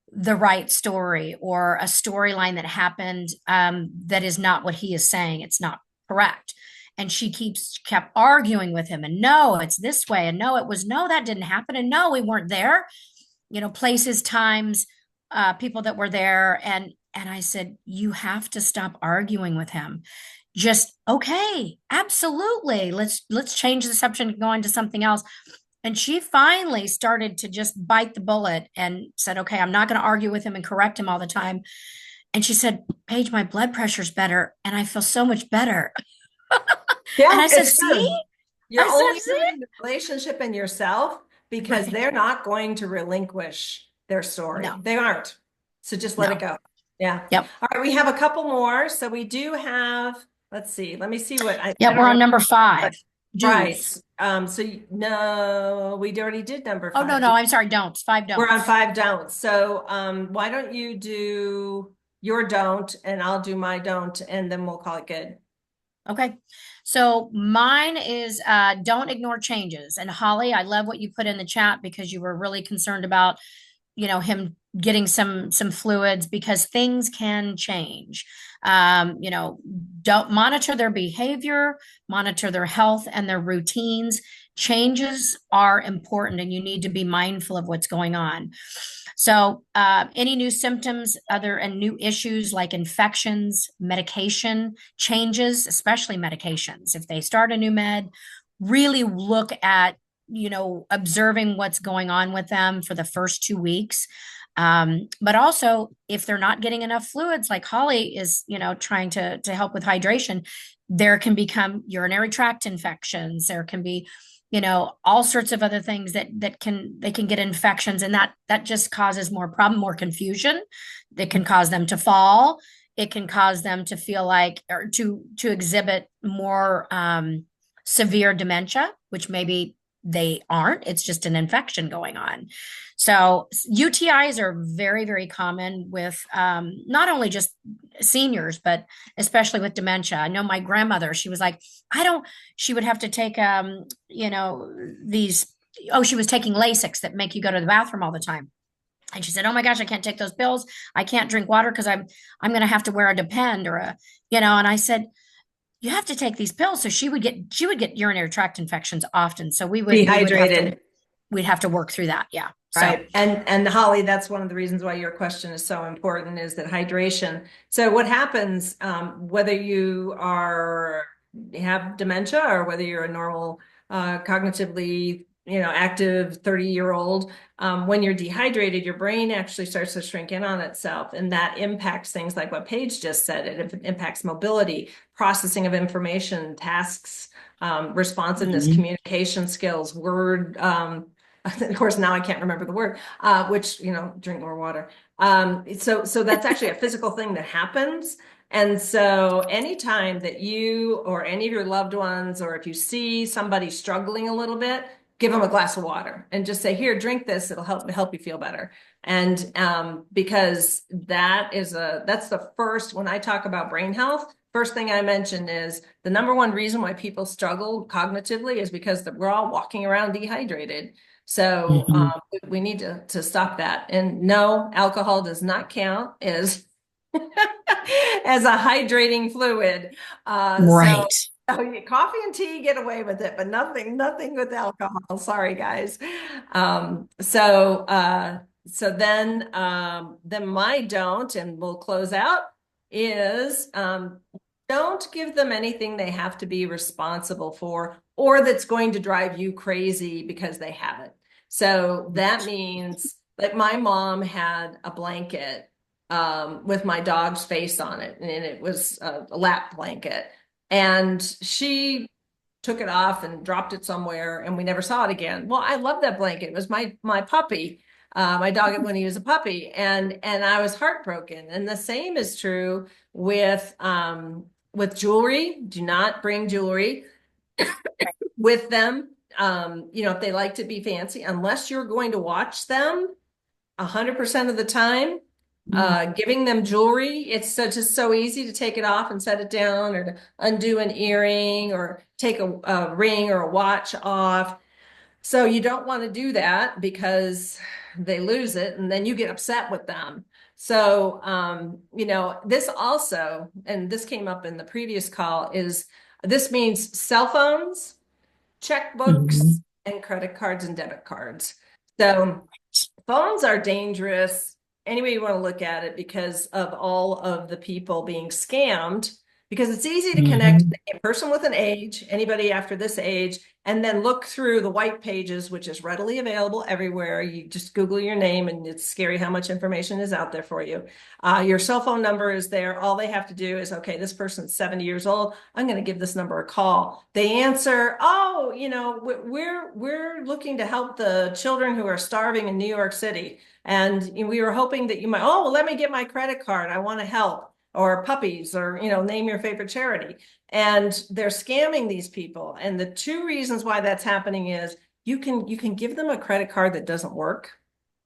the right story or a storyline that happened, that is not what he is saying. It's not correct. And she kept arguing with him, and no, it's this way, and no, it was, no, that didn't happen, and no, we weren't there. Places, times, people that were there, and I said, you have to stop arguing with him. Just, okay, absolutely, let's change the subject and go on to something else. And she finally started to just bite the bullet and said, okay, I'm not going to argue with him and correct him all the time. And she said, Paige, my blood pressure's better and I feel so much better. And yeah, I said, it's see? true. You're I only said, see? hurting the relationship and yourself because Right. they're not going to relinquish their story. No, They aren't. So just let it no. go. Yeah. Yep. All right, we have a couple more. So we do have, let's see, let me see what I Yep. don't We're on remember. number But 5. right. Do's. No, we already did number Oh, no, five. no. I'm sorry. Don'ts. 5 We're on don'ts. five don'ts. So why don't you do your don't and I'll do my don't and then we'll call it good. Okay. So mine is, don't ignore changes. And Holly, I love what you put in the chat because you were really concerned about, him getting some fluids, because things can change. Don't monitor their behavior, monitor their health and their routines. Changes are important and you need to be mindful of what's going on. So, any new symptoms, other and new issues like infections, medication changes, especially medications. If they start a new med, really look at, observing what's going on with them for the first 2 weeks. But also, if they're not getting enough fluids, like Holly is, trying to help with hydration, there can become urinary tract infections. There can be, all sorts of other things they can get infections, and that just causes more problem, more confusion. It can cause them to fall. It can cause them to feel like, or to exhibit more severe dementia, which maybe they aren't. It's just an infection going on. So UTIs are very, very common with, not only just seniors, but especially with dementia. I know my grandmother, she was like, she would have to take, these, she was taking Lasix that make you go to the bathroom all the time. And she said, "Oh my gosh, I can't take those pills. I can't drink water because I'm going to have to wear a Depend or a, you know." And I said, "You have to take these pills." So she would get urinary tract infections often. So we would have to Dehydrated. we'd have to work through that. Yeah. So Right. And Holly, that's one of the reasons why your question is so important is that hydration. So what happens, whether you have dementia or whether you're a normal, cognitively, active 30-year-old, when you're dehydrated, your brain actually starts to shrink in on itself. And that impacts things like what Paige just said. It impacts mobility, processing of information, tasks, responsiveness, Mhm. communication skills, word, of course, now I can't remember the word, which, drink more water. So that's actually a physical thing that happens. And so anytime that you or any of your loved ones, or if you see somebody struggling a little bit, give them a glass of water and just say, here, drink this. It'll help you feel better. And because that's the first, when I talk about brain health, first thing I mention is the number one reason why people struggle cognitively is because we're all walking around dehydrated. So Mhm. we need to stop that. And no, alcohol does not count as as a hydrating fluid. So Right. coffee and tea get away with it, but nothing with alcohol. Sorry, guys. So then my don't, and we'll close out, is don't give them anything they have to be responsible for or that's going to drive you crazy because they have it. So that means like my mom had a blanket with my dog's face on it, and it was a lap blanket. And she took it off and dropped it somewhere, and we never saw it again. Well, I love that blanket. It was my puppy, my dog when he was a puppy, and I was heartbroken. And the same is true with jewelry. Do not bring jewelry with them. If they like to be fancy, unless you're going to watch them 100% of the time, giving them jewelry, it's just so easy to take it off and set it down, or to undo an earring, or take a ring or a watch off. So you don't want to do that because they lose it and then you get upset with them. So, this also, and this came up in the previous call, is this means cell phones, checkbooks, Mhm. and credit cards and debit cards. So phones are dangerous any way you want to look at it because of all of the people being scammed, because it's easy to connect Mhm. a person with an age, anybody after this age, and then look through the white pages, which is readily available everywhere. You just Google your name and it's scary how much information is out there for you. Your cell phone number is there. All they have to do is, okay, this person's 70 years old. I'm going to give this number a call. They answer, oh, we're looking to help the children who are starving in New York City. And we were hoping that you might, oh, well, let me get my credit card. I want to help. Or puppies, or, name your favorite charity. And they're scamming these people. And the two reasons why that's happening is you can give them a credit card that doesn't work.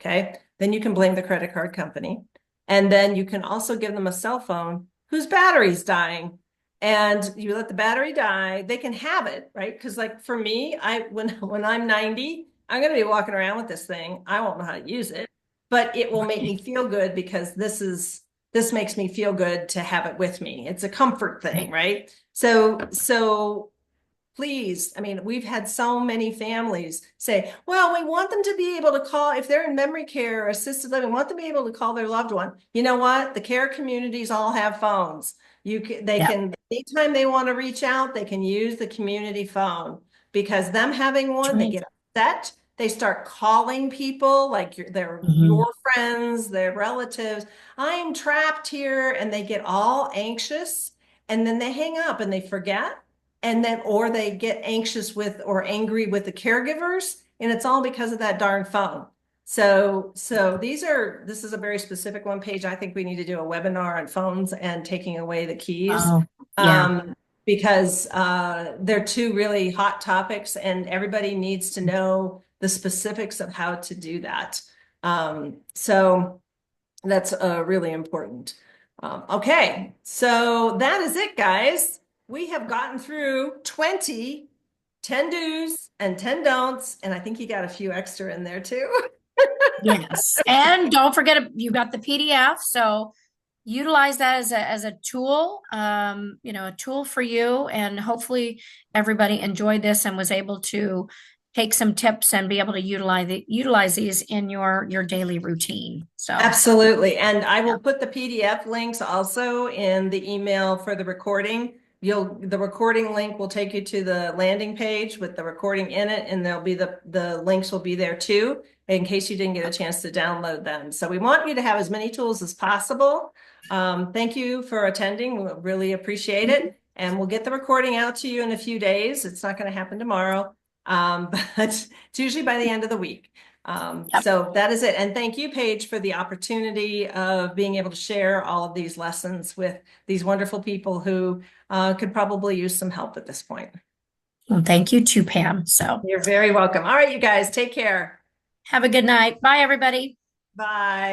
Okay. Then you can blame the credit card company. And then you can also give them a cell phone whose battery's dying. And you let the battery die, they can have it, right? Because like for me, when I'm 90, I'm going to be walking around with this thing. I won't know how to use it, but it will make me feel good because this makes me feel good to have it with me. It's a comfort thing, Right. right? So please, I mean, we've had so many families say, well, we want them to be able to call if they're in memory care or assisted living, we want them to be able to call their loved one. You know what? The care communities all have phones. They Yeah. can, anytime they want to reach out, they can use the community phone, because them having That's one, they right. get upset. They start calling people like they're Mhm. your friends, their relatives. I'm trapped here, and they get all anxious, and then they hang up and they forget, and then or they get anxious with or angry with the caregivers, and it's all because of that darn phone. So this is a very specific one. Page, I think we need to do a webinar on phones and taking away the keys, Oh, yeah. um, because they're two really hot topics, and everybody needs to know the specifics of how to do that. So that's really important. Okay, so that is it, guys. We have gotten through 10 do's and 10 don'ts, and I think you got a few extra in there too. Yes. And don't forget, you got the PDF. So utilize that as a tool, a tool for you. And hopefully everybody enjoyed this and was able to take some tips and be able to utilize these in your daily routine. So Absolutely. And I yeah. will put the PDF links also in the email for the recording. The recording link will take you to the landing page with the recording in it, and there'll be the links will be there too, in case you didn't get a chance to download them. So we want you to have as many tools as possible. Thank you for attending. We really appreciate it. And we'll get the recording out to you in a few days. It's not going to happen tomorrow, but it's usually by the end of the week. Yep. So that is it. And thank you, Paige, for the opportunity of being able to share all of these lessons with these wonderful people who could probably use some help at this point. Well, thank you too, Pam. So You're very welcome. All right, you guys, take care. have a good night. Bye, everybody. Bye.